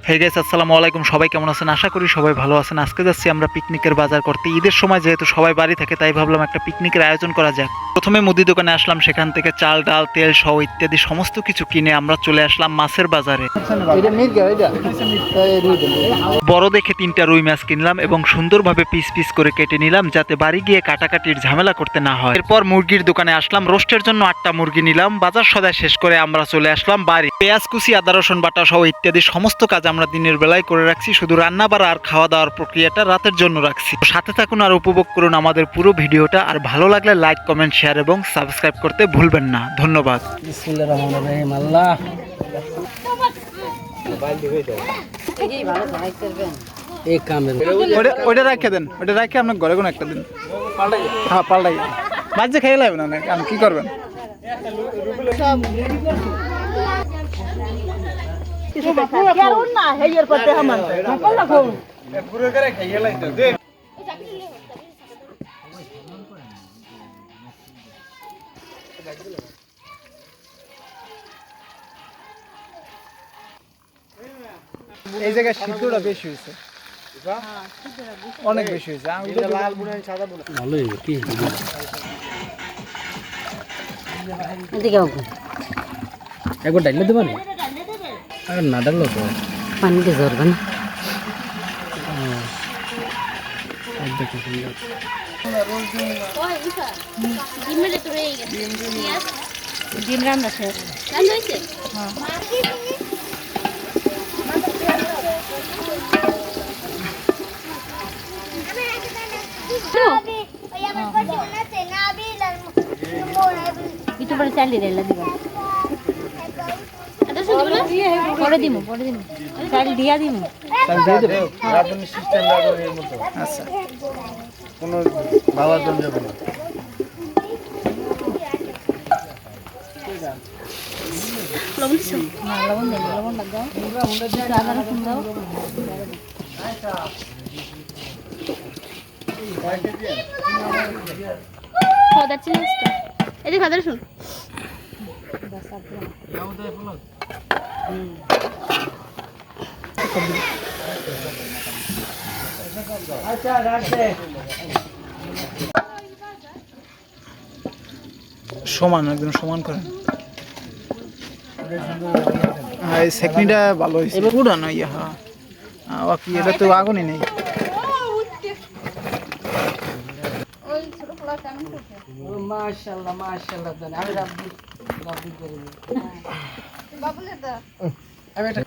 Hey guys, আসসালামু আলাইকুম। সবাই কেমন আছেন? আশা করি সবাই ভালো আছেন। আজকে যাচ্ছি আমরা পিকনিকের বাজার করতে। ঈদের সময় যেহেতু সবাই বাড়ি থাকে, তাই ভাবলাম একটা পিকনিকের আয়োজন করা যাক। প্রথমে মুদি দোকানে আসলাম, সেখান থেকে চাল, ডাল, তেল সহ ইত্যাদি সমস্ত কিছু কিনে আমরা চলে আসলাম মাছের বাজারে। বড় দেখে 3টা রুই মাছ কিনলাম এবং সুন্দরভাবে পিস পিস করে কেটে নিলাম, যাতে বাড়ি গিয়ে কাটাকাটির ঝামেলা করতে না হয়। এরপর মুরগির দোকানে আসলাম, রোস্টের জন্য 8টা মুরগি নিলাম। বাজার সদাই শেষ করে আমরা চলে আসলাম বাড়ি। পেঁয়াজ কুচি, আদা রসুন বাটা সহ ইত্যাদি সমস্ত কাজ আমরা দিনের বেলায় করে রাখছি, শুধু রান্না বাড়া আর খাওয়া দাওয়ার প্রক্রিয়াটা রাতের জন্য রাখছি। সাথে থাকুন আর উপভোগ করুন আমাদের পুরো ভিডিওটা। আর ভালো লাগলে লাইক, কমেন্ট, শেয়ার এবং সাবস্ক্রাইব করতে ভুলবেন না। ধন্যবাদ। বিসমিল্লাহির রহমানির রহিম। আল্লাহ এই কামের ওইটা রাখে দেন, ওইটা রাখে আপনার ঘরে কোনো একটা দিন। হ্যাঁ, পাল্টাই বাচ্চা খেয়ে লাগবে না, আমি কি করবেন? এই জায়গায় সিদ্ধটা বেশি হয়েছে, অনেক বেশি হয়েছে। ভালোই কি একবার ডাইলে দেবো না, আর না ডাকলো তো পানিতে ঝরবে না। ডিম রান্না শেষ। itu pada cari deh lagi bang. Ada sudah belum? Pore dimu. Cari dia dimu. রাজনী সিস্টেম লাগবে এর মতো। আচ্ছা, কোনো বাবার জন্য যাবে না। Lobun sih. Nah, lobun deh, lobun lagau. Ada rasa dao. Oh, that's nice. Ini khader sun. সমান, একদম সমান করেন। হ্যাঁ, এই সেকনিটা ভালো হয়েছে, পুরানো ইয়া। হ্যাঁ, বাকি এটা তো আগুনই নেই। মাশাআল্লাহ মাশাআল্লাহ জান আমি রাব্বি করে বাবুলে দা আমি এটা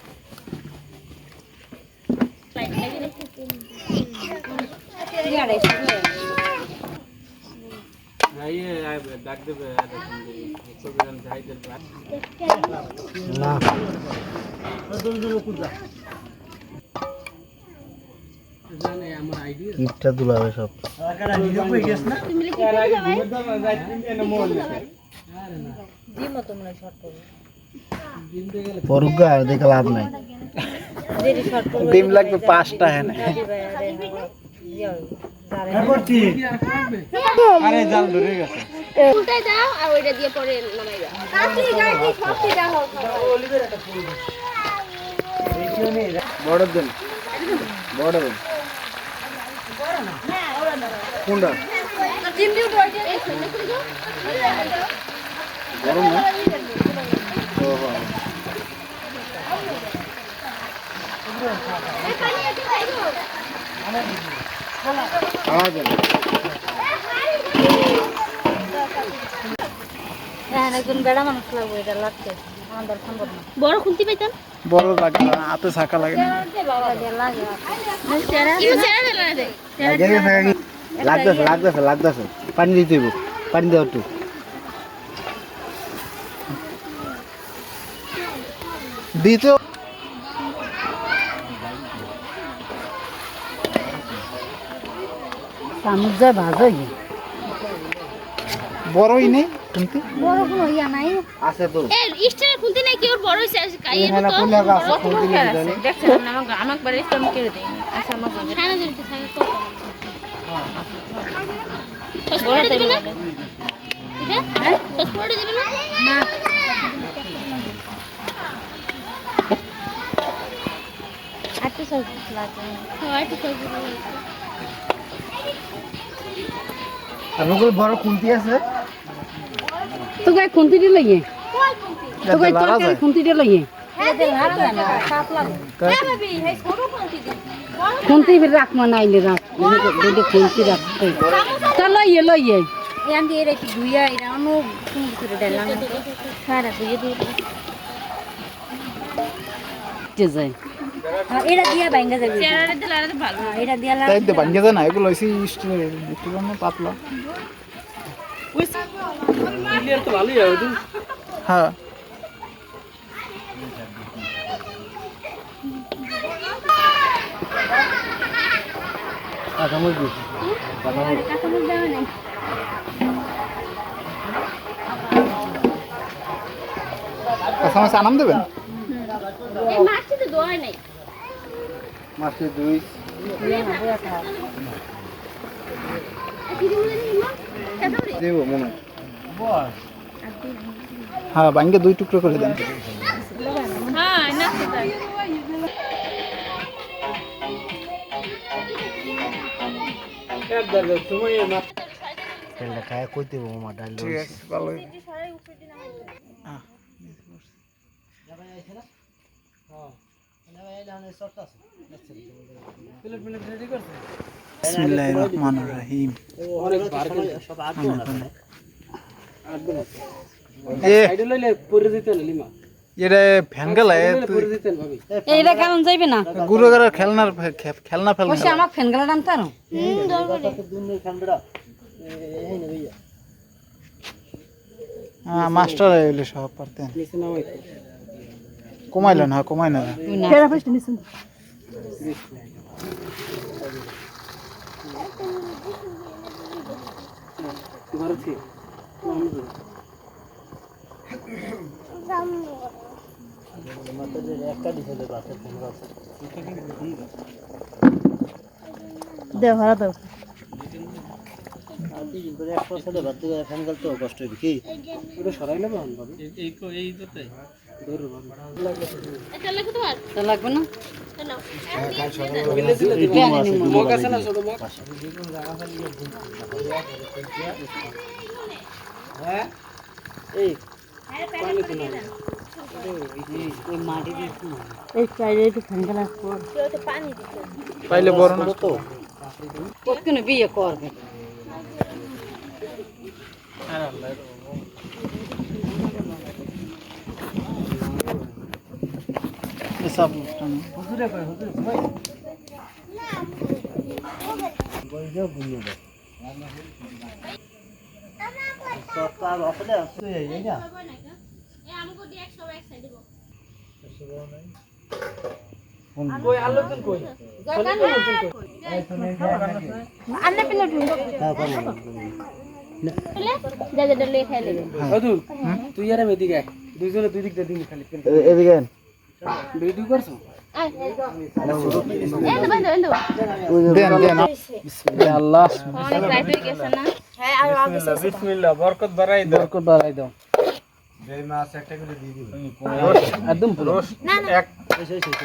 ডাক দেবে না ইটটা তুলাবে সব পরুগা দেখে লাভ নাই। ডিম লাগবে 5টা। হ্যাঁ, আরে জাল ধরে গেছে। উল্টাই দাও আর ওইটা দিয়ে পরে নামাইবা। বড় দেন, বড় দেন। কোনটা গরম না? বড় খুলতে পাইতাম। বড় লাগে না, হাতে ছাকা লাগে না। লাগতেছে পানি দিতে হইব, পানি দেওয়া একটু দিতে চামচ যায় ভাজা বড়ই নেই শুনতে। বড় কোনো ইয়া নাই আছে তো এই স্টার খুলতে নাই কি ওর বড় হইছে কাইয়ে এখানে তো কোন জায়গা আছে কোন দিকে জানি দেখছেন আমাক বাড়ি ইসলাম করে দেই আচ্ছা আমাক খানা দিতে থাকে তো বড় দিবে না এটা হ্যাঁ তো বড় দিবে না না আপনার বড় খুন্তি আছে তো গায়ে খুন্তিটি লাগে তো গায়ে তরকারি খুন্তিটি লাগে খুন্তি ফির রাখমা নাইলে রাখ দুটো খুন্তি রাখতে তা লইয়ে লইয়ে আমি এর একটু ধুইয়া এটা অন্য সুন্দর করে ডালাম সারা ধুয়ে দিয়ে যায় এটা দিয়া বাইঙ্গা যাবে চেহারা দিলে আর ভালো এটা দিয়া তাই তো ভাঙ্গে যায় না এগুলো হইছে স্টিলের একটু পাতলা ক্লিয়ার তো ভালোই হবে তুই হ্যাঁ কাঁচামরিচ দেওয়া নাই কাঁচামাচ আনাম দেবেন এই মাছটি তো দোয়া নাই মাসে দুই দেব মনে হ্যাঁ ভাঙ্গে 2 টুকরো করে দেন হ্যাঁ না তেলটা খায় কইতে বউ মা ডাল ঠিক আছে ভালো বিসমিল্লাহির রহমানির রহিম এটা ফ্যান গেলায় এইটা কারণ যাইবে না গুরুগার খেলনা খেলনা ফেলনা বসে আমার ফ্যান গেলা দাম তার মাস্টার এলে সব পারতেন কমাইলেন হ্যাঁ কমাই না দেও ভাড়া দাও লাগবে না এই চাইলে একটু ঠান্ডা লাগবে পানি দিতে পাইলে বড় না তো কতক্ষণ বিয়ে করবে সব তুই আর আমি এদিকে দুইজনে দুই দিক দিয়ে খালি এদিকে দুই করছো দেন দেন আল্লাহ বিসমিল্লাহ বরকত বাড়াই দাও বরকত বাড়াই দাও এই মাছ একটা করে দিয়ে দিও একদম পুরো না না এক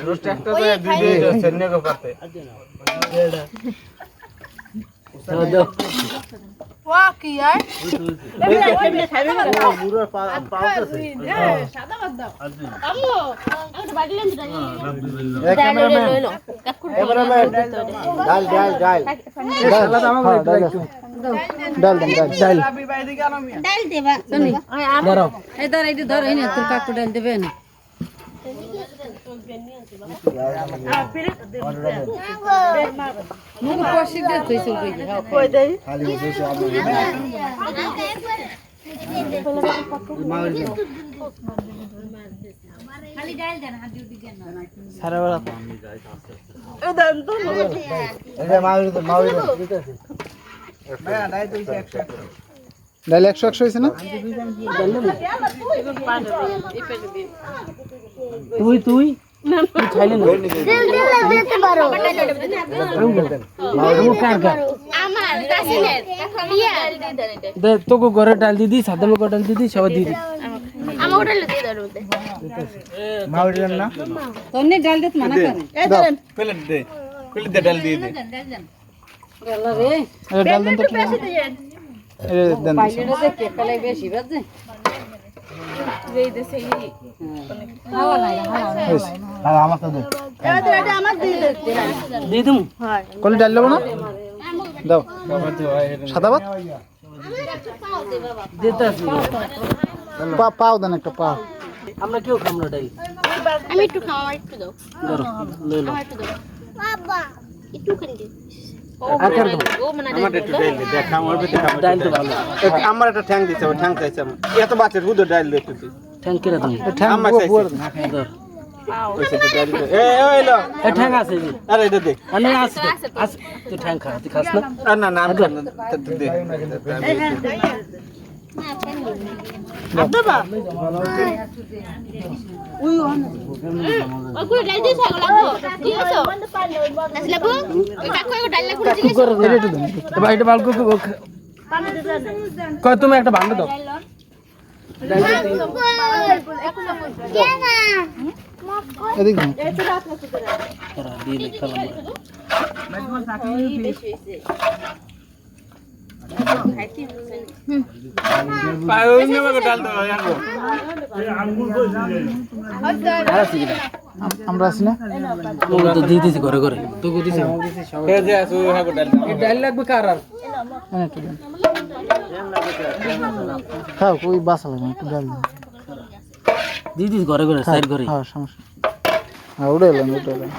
রোস্ট একটা তো দুই দিয়ে সেনে কো পাতে দাও ওয়া কি यार পুরো পাও আছে সাদা বাদ দাও আম্মু আমি বাড়ি লেন দিই ক্যামেরাম্যান ক্যামেরাম্যান ডাল ডাল ডাল সালাদ আমাকে ডাল দেন ডাল ডাল ডাল দেবা শুনি দাঁড়াও এই ধর এইটা ধর এই না তোর কাকু ডাল দেবে না মুখ কষি দে তুই চল কই দে খালি বসে আমি খালি ডাল দেন হাত দিয়ে দেন সারা বেলা এই দেন তো এই মাউরি দিতেছি ভাই ডাল তো 100 ডাল 100 হইছে না তুই তুই খাইলে না দিতে পারো মাউরি কার কার আমার কাসিনের ইয়া দে তোকে ঘরে ডাল দিদি সাদা লোক ডাল দিদি সব দিদি আমার ডাল দিয়ে দাও মাউরি দেন না তোনে ডাল দিত মানা করে এই দাও। দেন প্লেট দে ডাল দিয়ে দে আল্লাহ রে এই ডাল দেন তো কি এই দেন পাইলে যে কে কলে বেশি বাজে এই দেশে হাওয়া নাই হইছে আর আমার তো দে এটা আমার দিয়ে দে দিয়ে দিমু কলি ডাল লব না দাও সাদা ভাত পাও দেন একটা পাও আমরা কেউ খাম না ডাল আমি একটু খাওয়া আমার একটু দাও ধরো লই লো আমার একটু দাও বাবা একটু খান দি আর কার দাও আমার একটু ডাল দে দেখ আমার পেটে খাম ডাল তো ভালো আমার একটা ঠ্যাং দিছে ওই ঠ্যাং চাইছে আমার এত বাচ্চার হুদ ডাল দে তুই ঠ্যাং কেরা তুমি আমার চাইছে ধর ওইসে তো ডাল দে ওই লো এ ঠ্যাং আছে জি আরে এটা দে আরে আছে আছে তুই ঠ্যাং খা তুই খাস না না না দে আব্বা ওই ওই ডাল দিয়ে ছাগল লাগবো ঠিক আছে নাচ লাগবো ওই কাকু ওই ডাল লাগবো ঠিক আছে এবার এটা বাল কই তুমি একটা ভাঙ দাও এদিক দাও তোরা দিয়ে নে খেলা আমরা আছি না তো দিয়ে দিছি ঘরে ঘরে তো কো দিছি ডাল লাগবে কার আর হ্যাঁ একটু দেন খাও কই বাসা লাগে একটু ডাল দেন দিয়ে দিছি ঘরে ঘরে সাইড ঘরে হ্যাঁ সমস্যা হ্যাঁ উড়ে এলাম উড়ে এলাম